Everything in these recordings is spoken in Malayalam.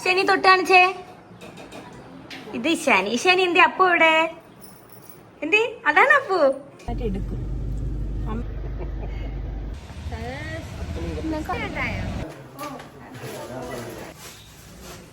ശനി തൊട്ട് കാണിച്ചേ. ഇത് ശനി. ശനി എന്തി അപ്പു ഇവിടെ എന്തി? അതാണ് അപ്പു. എടുക്കും.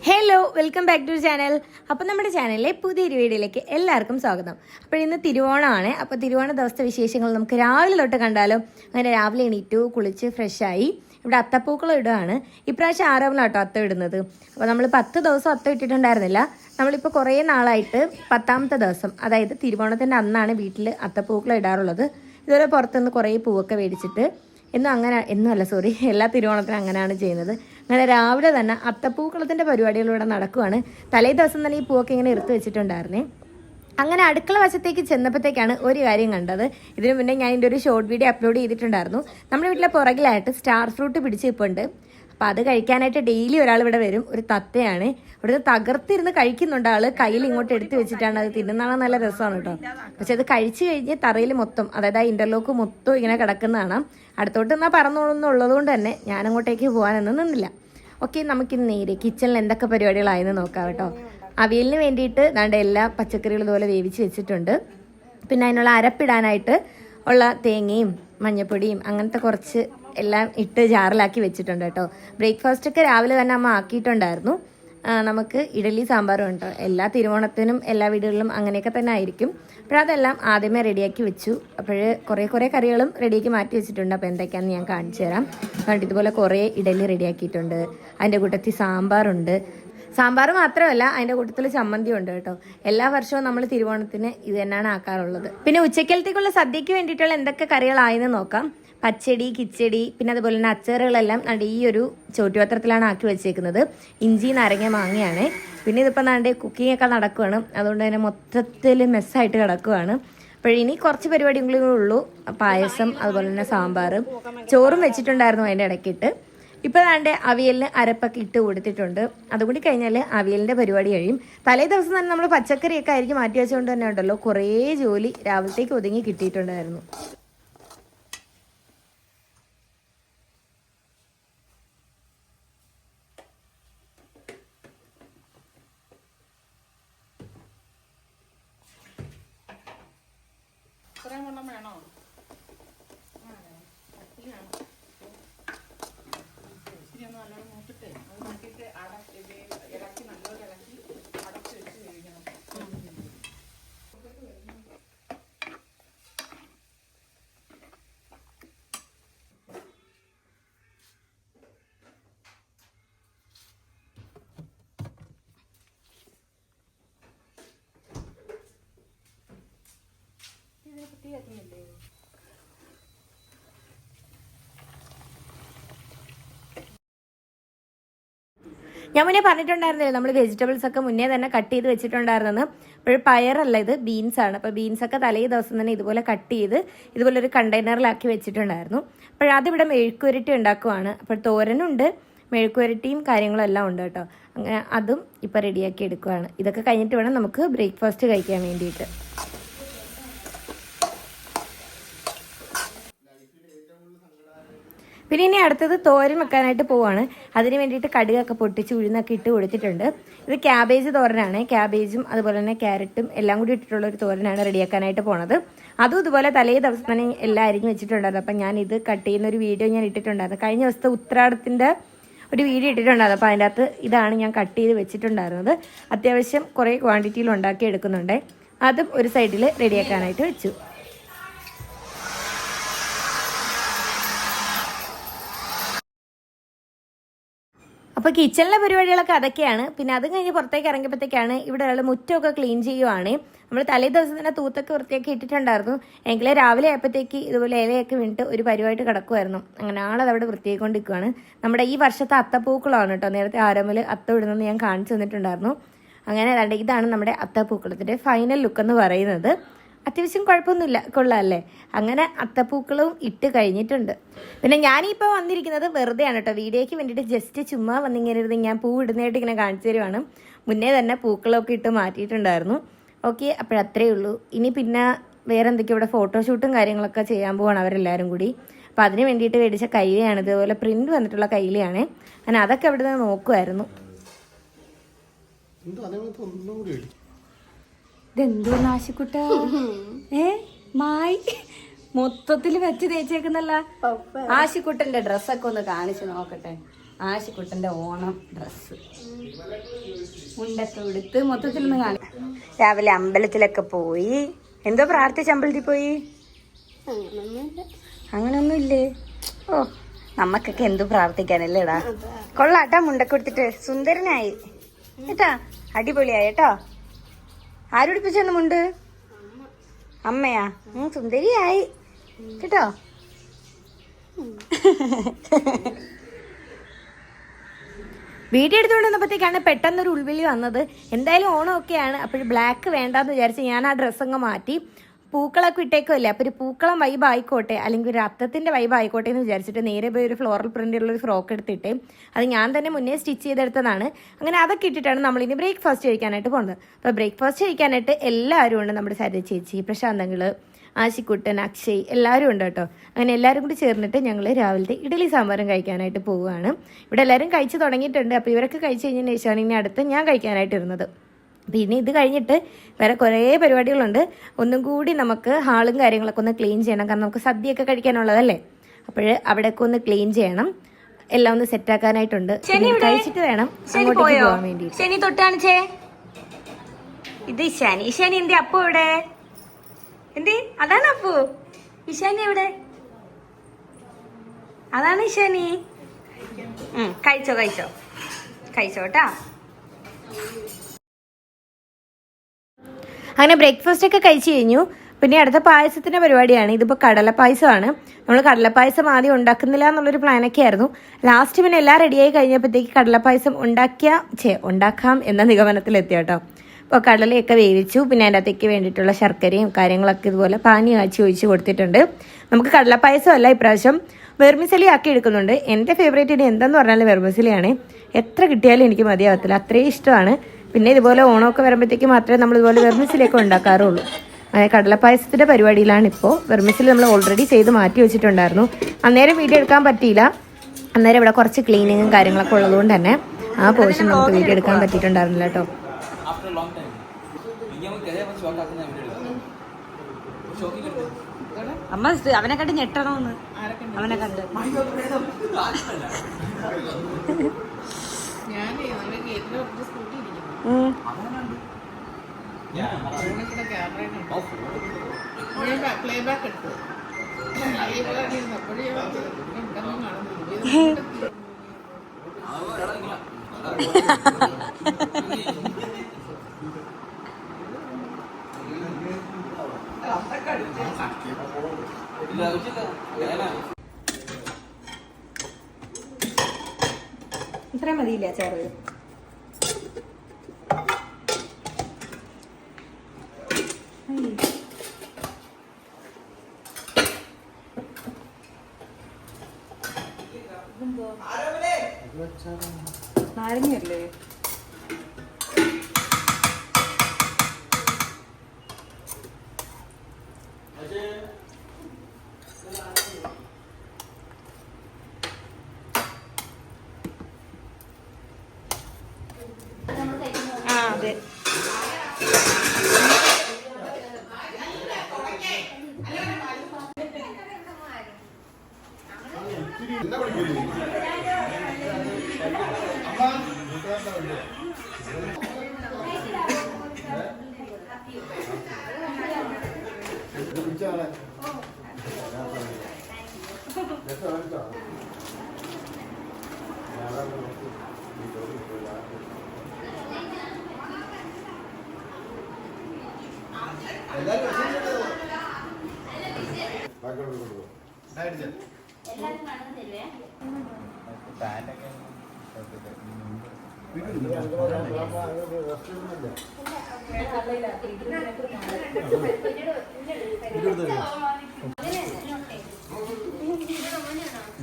Hello, welcome back to channel. അപ്പോൾ നമ്മുടെ ചാനലിലെ പുതിയൊരു വീഡിയോയിലേക്ക് എല്ലാവർക്കും സ്വാഗതം. അപ്പോൾ ഇന്ന് തിരുവോണമാണ്. അപ്പോൾ തിരുവോണ ദിവസത്തെ വിശേഷങ്ങൾ നമുക്ക് രാവിലെ തൊട്ട് കണ്ടാലോ. അങ്ങനെ രാവിലെ എണീറ്റു, കുളിച്ച് ഫ്രഷായി. ഇവിടെ അത്തപ്പൂക്കളം ഇടുകയാണ്. ഇപ്രാവശ്യം 6 അത്തം ഇടുന്നത്. അപ്പോൾ നമ്മൾ 10 ദിവസം അത്തം ഇട്ടിട്ടുണ്ടായിരുന്നില്ല. നമ്മളിപ്പോൾ കുറേ നാളായിട്ട് 10ാമത്തെ ദിവസം, അതായത് തിരുവോണത്തിൻ്റെ അന്നാണ് വീട്ടിൽ അത്തപ്പൂക്കളം ഇടാറുള്ളത്. ഇതുവരെ പുറത്തുനിന്ന് കുറേ പൂവൊക്കെ മേടിച്ചിട്ട് എല്ലാ തിരുവോണത്തിനും അങ്ങനെയാണ് ചെയ്യുന്നത്. അങ്ങനെ രാവിലെ തന്നെ അത്തപ്പൂക്കളത്തിൻ്റെ പരിപാടികളിലൂടെ നടക്കുവാണ്. തലേ ദിവസം തന്നെ ഈ പൂവൊക്കെ ഇങ്ങനെ എടുത്ത് വെച്ചിട്ടുണ്ടായിരുന്നേ. അങ്ങനെ അടുക്കള വശത്തേക്ക് ചെന്നപ്പോഴത്തേക്കാണ് ഒരു കാര്യം കണ്ടത്. ഇതിനു മുന്നേ ഞാൻ ഇതിൻ്റെ ഒരു ഷോർട്ട് വീഡിയോ അപ്ലോഡ് ചെയ്തിട്ടുണ്ടായിരുന്നു. നമ്മുടെ വീട്ടിലെ പുറകിലായിട്ട് സ്റ്റാർ ഫ്രൂട്ട് പിടിച്ചിപ്പുണ്ട്. അപ്പോൾ അത് കഴിക്കാനായിട്ട് ഡെയിലി ഒരാൾ ഇവിടെ വരും. ഒരു തത്തയാണ്. ഇവിടുന്ന് തകർത്തിരുന്ന് കഴിക്കുന്നുണ്ട് ആൾ. കയ്യിൽ ഇങ്ങോട്ട് എടുത്ത് വെച്ചിട്ടാണ് അത് തിന്നുന്നതാണ്. നല്ല രസമാണ് കേട്ടോ. പക്ഷെ അത് കഴിച്ചു കഴിഞ്ഞ് തറയിൽ മൊത്തം, അതായത് ആ ഇൻ്റർലോക്ക് മൊത്തം ഇങ്ങനെ കിടക്കുന്നതാണ്. അടുത്തോട്ട് എന്നാൽ പറന്നോളുന്നുള്ളത് കൊണ്ട് തന്നെ ഞാൻ അങ്ങോട്ടേക്ക് പോകാനൊന്നും നിന്നില്ല. ഓക്കെ, നമുക്കിന്ന് നേരെ കിച്ചണിൽ എന്തൊക്കെ പരിപാടികളായെന്ന് നോക്കാം കേട്ടോ. അവിയലിന് വേണ്ടിയിട്ട് ദാണ്ട് എല്ലാ പച്ചക്കറികളും ഇതുപോലെ വേവിച്ച് വെച്ചിട്ടുണ്ട്. പിന്നെ അതിനുള്ള അരപ്പിടാനായിട്ട് ഉള്ള തേങ്ങയും മഞ്ഞപ്പൊടിയും അങ്ങനത്തെ കുറച്ച് എല്ലാം ഇട്ട് ജാറിലാക്കി വെച്ചിട്ടുണ്ട് കേട്ടോ. ബ്രേക്ക്ഫാസ്റ്റൊക്കെ രാവിലെ തന്നെ അമ്മ ആക്കിയിട്ടുണ്ടായിരുന്നു. നമുക്ക് ഇഡലി സാമ്പാറും ഉണ്ട്. എല്ലാ തിരുവോണത്തിനും എല്ലാ വീടുകളിലും അങ്ങനെയൊക്കെ തന്നെ ആയിരിക്കും. അപ്പോൾ അതെല്ലാം ആദ്യമേ റെഡിയാക്കി വെച്ചു. അപ്പോൾ കുറേ കറികളും റെഡിയാക്കി മാറ്റി വെച്ചിട്ടുണ്ട്. അപ്പോൾ എന്തൊക്കെയാണെന്ന് ഞാൻ കാണിച്ചു തരാം. കണ്ടിട്ട് ഇതുപോലെ കുറേ ഇഡലി റെഡിയാക്കിയിട്ടുണ്ട്. അതിൻ്റെ കൂട്ടത്തിൽ സാമ്പാറുണ്ട്. സാമ്പാർ മാത്രമല്ല, അതിൻ്റെ കൂട്ടത്തിൽ ചമ്മന്തി ഉണ്ട് കേട്ടോ. എല്ലാ വർഷവും നമ്മൾ തിരുവോണത്തിന് ഇത് തന്നെയാണ് ആക്കാറുള്ളത്. പിന്നെ ഉച്ചക്കലത്തേക്കുള്ള സദ്യയ്ക്ക് വേണ്ടിയിട്ടുള്ള എന്തൊക്കെ കറികളായെന്ന് നോക്കാം. പച്ചടി, കിച്ചടി, പിന്നെ അതുപോലെ തന്നെ അച്ചാറുകളെല്ലാം ഈ ഒരു ചോറ്റുപാത്രത്തിലാണ് ആക്കി വെച്ചേക്കുന്നത്. ഇഞ്ചി, നാരങ്ങ, മാങ്ങയാണ്. പിന്നെ ഇതിപ്പോൾ നാണ്ട് കുക്കിംഗ് ഒക്കെ നടക്കുകയാണ്. അതുകൊണ്ട് തന്നെ മൊത്തത്തിൽ മെസ്സായിട്ട് കിടക്കുകയാണ്. അപ്പോഴിനി കുറച്ച് പരിപാടികളേ ഉള്ളൂ. പായസം, അതുപോലെ തന്നെ സാമ്പാർ, ചോറും വെച്ചിട്ടുണ്ടായിരുന്നു അതിൻ്റെ ഇടയ്ക്കിട്ട്. ഇപ്പോൾ ദാണ്ട് അവിയലിന് അരപ്പൊക്കെ ഇട്ട് കൊടുത്തിട്ടുണ്ട്. അതുകൂടി കഴിഞ്ഞാൽ അവിയലിൻ്റെ പരിപാടി കഴിയും. തലേ ദിവസം തന്നെ നമ്മൾ പച്ചക്കറിയൊക്കെ ആയിരിക്കും മാറ്റി വെച്ചുകൊണ്ട് തന്നെ ഉണ്ടല്ലോ കുറേ ജോലി രാവിലത്തേക്ക് ഒതുങ്ങി കിട്ടിയിട്ടുണ്ടായിരുന്നു. വേണോ? നല്ലോണം നോക്കിട്ട് അത് നോക്കിയിട്ട് ഇളക്കി നല്ലോണം ഇളക്കി അടച്ച് വെച്ച് കഴിക്കണം. ഇതിനെ കുത്തി വെക്കുന്നില്ലേ? ഞാൻ മുന്നേ പറഞ്ഞിട്ടുണ്ടായിരുന്നില്ല, നമ്മൾ വെജിറ്റബിൾസ് ഒക്കെ മുന്നേ തന്നെ കട്ട് ചെയ്ത് വെച്ചിട്ടുണ്ടായിരുന്നെന്ന്. അപ്പോൾ പയറല്ല, ഇത് ബീൻസാണ്. അപ്പോൾ ബീൻസൊക്കെ തലേ ദിവസം തന്നെ ഇതുപോലെ കട്ട് ചെയ്ത് ഇതുപോലെ ഒരു കണ്ടെയ്നറിലാക്കി വെച്ചിട്ടുണ്ടായിരുന്നു. അതിവിടെ മെഴുക്കുവരട്ടി ഉണ്ടാക്കുവാണ്. അപ്പോൾ തോരനുണ്ട്, മെഴുക്കുവരട്ടിയും കാര്യങ്ങളും എല്ലാം ഉണ്ട് കേട്ടോ. അങ്ങനെ അതും ഇപ്പോൾ റെഡിയാക്കി എടുക്കുവാണ്. ഇതൊക്കെ കഴിഞ്ഞിട്ട് വേണം നമുക്ക് ബ്രേക്ക്ഫാസ്റ്റ് കഴിക്കാൻ വേണ്ടിയിട്ട്. പിന്നെ ഇനി അടുത്തത് തോരൻ വെക്കാനായിട്ട് പോവാണ്. അതിന് വേണ്ടിയിട്ട് കടുകൊക്കെ പൊട്ടിച്ച് ഉഴുന്നൊക്കെ ഇട്ട് കൊടുത്തിട്ടുണ്ട്. ഇത് ക്യാബേജ് തോരനാണ്. ക്യാബേജും അതുപോലെ തന്നെ ക്യാരറ്റും എല്ലാം കൂടി ഇട്ടിട്ടുള്ള ഒരു തോരനാണ് റെഡിയാക്കാനായിട്ട് പോണത്. അതും ഇതുപോലെ തലേ ദിവസം തന്നെ എല്ലാം അരിഞ്ഞ് വെച്ചിട്ടുണ്ടായിരുന്നു. അപ്പം ഞാൻ ഇത് കട്ട് ചെയ്യുന്ന ഒരു വീഡിയോ ഞാൻ ഇട്ടിട്ടുണ്ടായിരുന്നു. കഴിഞ്ഞ ദിവസത്തെ ഉത്രാടത്തിൻ്റെ ഒരു വീഡിയോ ഇട്ടിട്ടുണ്ടായിരുന്നു. അപ്പോൾ അതിൻ്റെ അകത്ത് ഇതാണ് ഞാൻ കട്ട് ചെയ്ത് വെച്ചിട്ടുണ്ടായിരുന്നത്. അത്യാവശ്യം കുറേ ക്വാണ്ടിറ്റിയിൽ ഉണ്ടാക്കി എടുക്കുന്നുണ്ട്. അതും ഒരു സൈഡിൽ റെഡിയാക്കാനായിട്ട് വെച്ചു. അപ്പോൾ കിച്ചണിലെ പരിപാടികളൊക്കെ അതൊക്കെയാണ്. പിന്നെ അത് കഴിഞ്ഞ് പുറത്തേക്ക് ഇറങ്ങിയപ്പോഴത്തേക്കാണ് ഇവിടെ ഉള്ള മുറ്റമൊക്കെ ക്ലീൻ ചെയ്യുവാണ്. നമ്മൾ തലേ ദിവസം തന്നെ തൂത്തൊക്കെ വൃത്തിയാക്കി ഇട്ടിട്ടുണ്ടായിരുന്നു. എങ്കിലും രാവിലെ ആയപ്പോഴത്തേക്ക് ഇതുപോലെ ഇലയൊക്കെ വീണിട്ട് ഒരു പരിപാടി കിടക്കുമായിരുന്നു. അങ്ങനെ ആളതവിടെ വൃത്തിയായിക്കൊണ്ടിരിക്കുകയാണ്. നമ്മുടെ ഈ വർഷത്തെ അത്തപ്പൂക്കളമാണ് കേട്ടോ. നേരത്തെ ആരമ്പിൽ അത്തം ഇടുന്നത് ഞാൻ കാണിച്ചു തന്നിട്ടുണ്ടായിരുന്നു. അങ്ങനെ ഇതാണ് നമ്മുടെ അത്തപ്പൂക്കളത്തിൻ്റെ ഫൈനൽ ലുക്ക് എന്ന് പറയുന്നത്. അത്യാവശ്യം കുഴപ്പമൊന്നുമില്ല, കൊള്ളാമല്ലേ? അങ്ങനെ അത്തപ്പൂക്കളവും ഇട്ട് കഴിഞ്ഞിട്ടുണ്ട്. പിന്നെ ഞാനിപ്പോൾ വന്നിരിക്കുന്നത് വെറുതെയാണ് കേട്ടോ. വീഡിയോയ്ക്ക് വേണ്ടിയിട്ട് ജസ്റ്റ് ചുമ്മാ വന്നിങ്ങനെ ഇരുന്ന് ഞാൻ പൂ ഇടുന്നതായിട്ട് ഇങ്ങനെ കാണിച്ചു തരുവാണ്. മുന്നേ തന്നെ പൂക്കളമൊക്കെ ഇട്ട് മാറ്റിയിട്ടുണ്ടായിരുന്നു. ഓക്കെ, അപ്പോഴത്രേ ഉള്ളൂ. ഇനി പിന്നെ വേറെ എന്തൊക്കെയോ ഇവിടെ ഫോട്ടോഷൂട്ടും കാര്യങ്ങളൊക്കെ ചെയ്യാൻ പോവാണ് അവരെല്ലാവരും കൂടി. അപ്പോൾ അതിന് വേണ്ടിയിട്ട് മേടിച്ച കൈലിയാണ്, ഇതുപോലെ പ്രിന്റ് വന്നിട്ടുള്ള കൈലിയാണ്. അങ്ങനെ അതൊക്കെ അവിടെ നിന്ന് നോക്കുമായിരുന്നു. ഇതെന്തോ നാശിക്കുട്ട മായി മൊത്തത്തിൽ വെച്ച് തേച്ചേക്കുന്നല്ല. ആശിക്കുട്ടന്റെ ഡ്രസ്സൊക്കെ ഒന്ന് കാണിച്ചു നോക്കട്ടെ. ആശിക്കുട്ടന്റെ ഓണം ഡ്രസ്സ് മുണ്ടൊക്കെ എടുത്ത് മൊത്തത്തിൽ ഒന്ന് കാണിക്കും. രാവിലെ അമ്പലത്തിലൊക്കെ പോയി. എന്തോ പ്രാർത്ഥിച്ച് അമ്പലത്തിൽ പോയി? അങ്ങനൊന്നുമില്ലേ? ഓ, നമ്മക്കൊക്കെ എന്തു പ്രാർത്ഥിക്കാനല്ലേടാ. കൊള്ളാട്ടാ, മുണ്ടൊക്കെ എടുത്തിട്ട് സുന്ദരനായി കേട്ടാ, അടിപൊളിയായി കേട്ടോ. ആരുടിപ്പിച്ചെന്ന് മുണ്ട്? അമ്മയാ? സുന്ദരിയായി കേട്ടോ. വീഡിയോ എടുത്തുകൊണ്ട് വന്നപ്പോഴത്തേക്കാണ് പെട്ടെന്നൊരു ഉൾവിളി വന്നത്. എന്തായാലും ഓണമൊക്കെയാണ്, അപ്പോൾ ബ്ലാക്ക് വേണ്ടാന്ന് വിചാരിച്ച് ഞാൻ ആ ഡ്രസ്സങ്ങ് മാറ്റി. പൂക്കളൊക്കെ ഇട്ടേക്കുമല്ലേ, അപ്പോൾ ഒരു പൂക്കളം വൈബ് ആയിക്കോട്ടെ, അല്ലെങ്കിൽ ഒരു അത്തത്തിൻ്റെ വൈബ് ആയിക്കോട്ടെ എന്ന് വിചാരിച്ചിട്ട് നേരെ പോയി ഒരു ഫ്ലോറൽ പ്രിൻ്റുള്ളൊരു ഫ്രോക്ക് എടുത്തിട്ട് അത് ഞാൻ തന്നെ മുന്നേ സ്റ്റിച്ച് ചെയ്തെടുത്തതാണ്. അങ്ങനെ അതൊക്കെ ഇട്ടിട്ടാണ് നമ്മളിനി ബ്രേക്ക്ഫാസ്റ്റ് കഴിക്കാനായിട്ട് പോകുന്നത്. അപ്പോൾ ബ്രേക്ക്ഫാസ്റ്റ് കഴിക്കാനായിട്ട് എല്ലാവരും ഉണ്ട്. നമ്മുടെ സരിത ചേച്ചി, പ്രശാന്തങ്ങൾ, ആശിക്കുട്ടൻ, അക്ഷയ് എല്ലാവരും ഉണ്ട് കേട്ടോ. അങ്ങനെ എല്ലാവരും കൂടി ചേർന്നിട്ട് ഞങ്ങൾ രാവിലത്തെ ഇഡലി സാമ്പാറും കഴിക്കാനായിട്ട് പോവുകയാണ്. ഇവിടെ എല്ലാവരും കഴിച്ച് തുടങ്ങിയിട്ടുണ്ട്. അപ്പോൾ ഇവരൊക്കെ കഴിച്ച് കഴിഞ്ഞതിന് ശേഷമാണ് ഇനി അടുത്ത് ഞാൻ കഴിക്കാനായിട്ട് ഇരുന്നത്. പിന്നെ ഇത് കഴിഞ്ഞിട്ട് വേറെ കുറേ പരിപാടികളുണ്ട്. ഒന്നും കൂടി നമുക്ക് ഹാളും കാര്യങ്ങളൊക്കെ ഒന്ന് ക്ലീൻ ചെയ്യണം. കാരണം നമുക്ക് സദ്യയൊക്കെ കഴിക്കാനുള്ളതല്ലേ. അപ്പോൾ അവിടെയൊക്കെ ഒന്ന് ക്ലീൻ ചെയ്യണം, എല്ലാം ഒന്ന് സെറ്റാക്കാനായിട്ടുണ്ട്. കഴിച്ചിട്ട് വേണം അങ്ങോട്ടേക്ക് പോകാൻ വേണ്ടി. ശനി തൊട്ടാണിച്ചേ, ഇത് ശനി. ശനി എന്തി അപ്പു ഇവിടെ? എന്തി? അതാണ് അപ്പു. ഇശാനി എവിടെ? അതാണ് ഇശാനി. കഴിച്ചോ കഴിച്ചോ കഴിച്ചോ കേട്ടാ. അങ്ങനെ ബ്രേക്ക്ഫാസ്റ്റ് ഒക്കെ കഴിച്ചു കഴിഞ്ഞു. പിന്നെ അടുത്ത പായസത്തിൻ്റെ പരിപാടിയാണ്. ഇതിപ്പോൾ കടലപ്പായസമാണ്. നമ്മൾ കടലപ്പായസം ആദ്യം ഉണ്ടാക്കുന്നില്ല എന്നുള്ളൊരു പ്ലാനൊക്കെ ആയിരുന്നു. ലാസ്റ്റ് പിന്നെ എല്ലാം റെഡിയായി കഴിഞ്ഞപ്പോഴത്തേക്ക് കടലപ്പായസം ഉണ്ടാക്കാം എന്ന നിഗമനത്തിലെത്തി കേട്ടോ. അപ്പോൾ കടലയൊക്കെ വേവിച്ചു. പിന്നെ അതിൻ്റെ അകത്തേക്ക് വേണ്ടിയിട്ടുള്ള ശർക്കരയും കാര്യങ്ങളൊക്കെ ഇതുപോലെ പാനി കാച്ചി ഒഴിച്ച് കൊടുത്തിട്ടുണ്ട്. നമുക്ക് കടലപ്പായസമല്ല, ഇപ്രാവശ്യം വെർമിസലി ആക്കി എടുക്കുന്നുണ്ട്. എൻ്റെ ഫേവറേറ്റ് ഇനി എന്തെന്ന് പറഞ്ഞാൽ വെർമിസലിയാണ്. എത്ര കിട്ടിയാലും എനിക്ക് മതിയാവത്തില്ല, അത്രയും ഇഷ്ടമാണ്. പിന്നെ ഇതുപോലെ ഓണമൊക്കെ വരുമ്പോഴത്തേക്ക് മാത്രമേ നമ്മൾ ഇതുപോലെ വെർമിസലിയൊക്കെ ഉണ്ടാക്കാറുള്ളൂ. അങ്ങനെ കടലപ്പായസത്തിൻ്റെ പരിപാടിയിലാണ് ഇപ്പോൾ. വെർമിസലി നമ്മൾ ഓൾറെഡി ചെയ്ത് മാറ്റി വെച്ചിട്ടുണ്ടായിരുന്നു. അന്നേരം വീഡിയോ എടുക്കാൻ പറ്റിയില്ല. അന്നേരം ഇവിടെ കുറച്ച് ക്ലീനിങ്ങും കാര്യങ്ങളൊക്കെ ഉള്ളതുകൊണ്ട് തന്നെ ആ പോർഷൻ നമുക്ക് വീഡിയോ എടുക്കാൻ പറ്റിയിട്ടുണ്ടായിരുന്നില്ല കേട്ടോ. അമ്മ അവനെ കണ്ട് ഞെട്ടണമെന്ന്, അവനെ കണ്ട് ഇത്രയും മതിയില്ല ചേറ്. നാരങ്ങയല്ലേ? അതെ.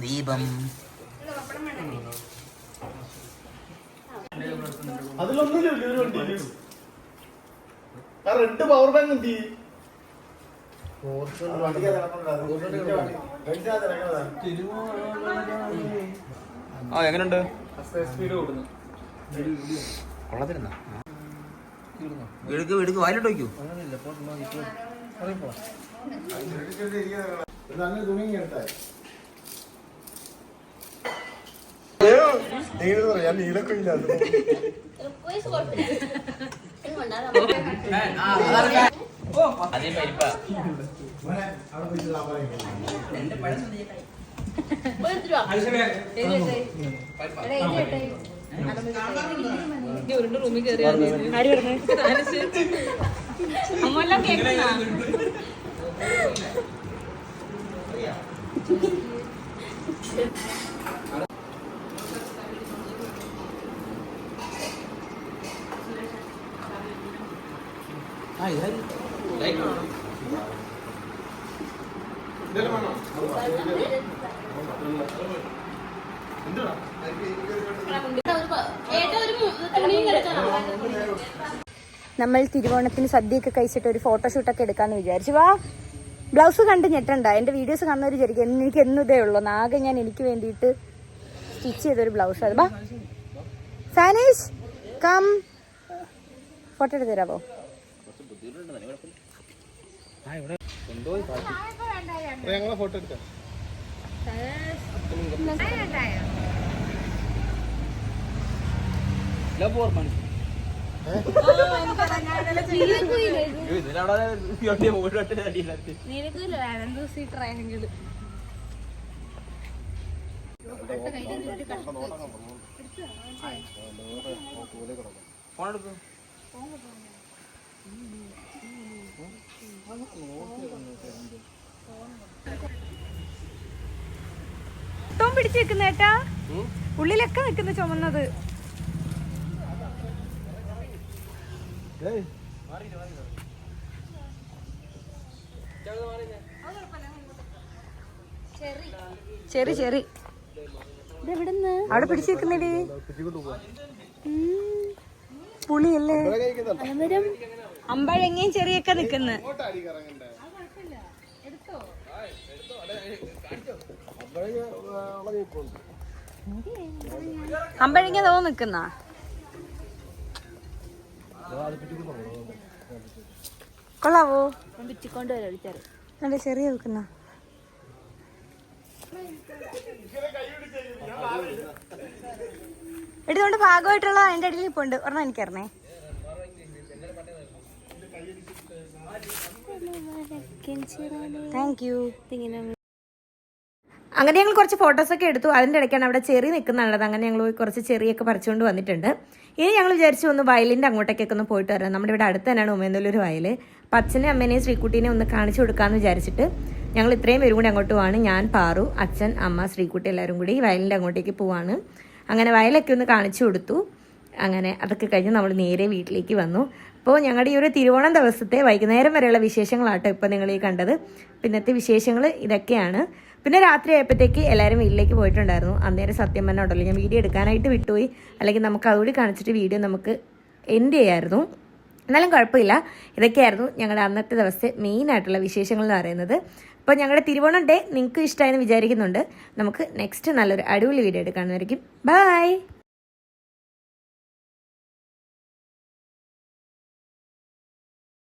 ദീപം അതിലൊന്നുമില്ല. റെഡ് പവർ ബാങ്ക് എന്ത് ആ എങ്ങനെയുണ്ട്? എടുക്ക് വായിലോട്ട് വയ്ക്കൂ. ഞാൻ നീലക്കുയില്ല. അതേ പരിപ്പാ. റൂമിൽ കയറി അമ്മെല്ലാം കേൾക്കുന്ന നമ്മൾ തിരുവോണത്തിന് സദ്യയൊക്കെ കഴിച്ചിട്ട് ഒരു ഫോട്ടോഷൂട്ടൊക്കെ എടുക്കാമെന്ന് വിചാരിച്ചു. വാ, ബ്ലൗസ് കണ്ട് ഞെട്ടണ്ട. എൻ്റെ വീഡിയോസ് കാണുന്നവർ വിചാരിക്കും എനിക്ക് എന്നും ഇതേ ഉള്ളൂ. ആകെ ഞാൻ എനിക്ക് വേണ്ടിയിട്ട് സ്റ്റിച്ച് ചെയ്തൊരു ബ്ലൗസ്. അത് ബാ സാനീഷ് കം, ഫോട്ടോ എടുത്ത് തരാമോ? ഞങ്ങളെ ഫോട്ടോ എടുക്കാം. ും പിടിച്ചു നിൽക്കുന്ന ഏട്ടാ, ഉള്ളിലൊക്കെ നിൽക്കുന്ന ചുമന്നത്. ചെറി ചെറി അവിടെ പിടിച്ചു നിൽക്കുന്നില്ലേ? പുളിയല്ലേ? അമ്പഴങ്ങയും ചെറിയൊക്കെ നിക്കുന്നു. അമ്പഴങ്ങ തോ നിക്കുന്ന കൊള്ളാവോ? നല്ല ചെറിയ നിൽക്കുന്ന എടുത്തോണ്ട് ഭാഗമായിട്ടുള്ള അതിന്റെ അടിയിൽ ഇപ്പൊ ഉണ്ട്. ഒരെണ്ണം എനിക്കറിഞ്ഞേ. Thank you. അങ്ങനെ ഞങ്ങൾ കുറച്ച് ഫോട്ടോസൊക്കെ എടുത്തു. അതിൻ്റെ ഇടയ്ക്കാണ് അവിടെ ചെറി നിൽക്കുന്നുള്ളത്. അങ്ങനെ ഞങ്ങൾ കുറച്ച് ചെറിയൊക്കെ പറിച്ചുകൊണ്ട് വന്നിട്ടുണ്ട്. ഇനി ഞങ്ങൾ വിചാരിച്ചു ഒന്ന് വയലിൻ്റെ അങ്ങോട്ടേക്കൊക്കെ ഒന്ന് പോയിട്ട് വരാം. നമ്മുടെ ഇവിടെ അടുത്ത് തന്നെയാണ് ഉമേന്നൂലൊരു വയൽ. അപ്പം അച്ഛനെയും അമ്മേനെയും ശ്രീകുട്ടീനെ ഒന്ന് കാണിച്ചു കൊടുക്കാമെന്ന് വിചാരിച്ചിട്ട് ഞങ്ങൾ ഇത്രയും പേരും കൂടി അങ്ങോട്ട് പോവാണ്. ഞാൻ, പാറു, അച്ഛൻ, അമ്മ, ശ്രീകുട്ടി എല്ലാവരും കൂടി വയലിൻ്റെ അങ്ങോട്ടേക്ക് പോവാണ്. അങ്ങനെ വയലൊക്കെ ഒന്ന് കാണിച്ചു കൊടുത്തു. അങ്ങനെ അതൊക്കെ കഴിഞ്ഞ് നമ്മൾ നേരെ വീട്ടിലേക്ക് വന്നു. അപ്പോൾ ഞങ്ങളുടെ ഈ ഒരു തിരുവോണം ദിവസത്തെ വൈകുന്നേരം വരെയുള്ള വിശേഷങ്ങളാട്ടോ ഇപ്പോൾ നിങ്ങൾ ഈ കണ്ടത്. പിന്നത്തെ വിശേഷങ്ങൾ ഇതൊക്കെയാണ്. പിന്നെ രാത്രി ആയപ്പോഴത്തേക്ക് എല്ലാവരും വീട്ടിലേക്ക് പോയിട്ടുണ്ടായിരുന്നു. അന്നേരം സത്യം തന്നെ ഉണ്ടല്ലോ ഞാൻ വീഡിയോ എടുക്കാനായിട്ട് വിട്ടുപോയി. അല്ലെങ്കിൽ നമുക്ക് അതുകൂടി കാണിച്ചിട്ട് വീഡിയോ നമുക്ക് എൻഡ് ചെയ്യായിരുന്നു. എന്നാലും കുഴപ്പമില്ല. ഇതൊക്കെയായിരുന്നു ഞങ്ങളുടെ അന്നത്തെ ദിവസത്തെ മെയിനായിട്ടുള്ള വിശേഷങ്ങൾ എന്ന് പറയുന്നത്. അപ്പോൾ ഞങ്ങളുടെ തിരുവോണം ഡേ നിങ്ങൾക്ക് ഇഷ്ടമായെന്ന് വിചാരിക്കുന്നുണ്ട്. നമുക്ക് നെക്സ്റ്റ് നല്ലൊരു അടിപൊളി വീഡിയോ എടുക്കാമെന്നായിരിക്കും. ബൈ.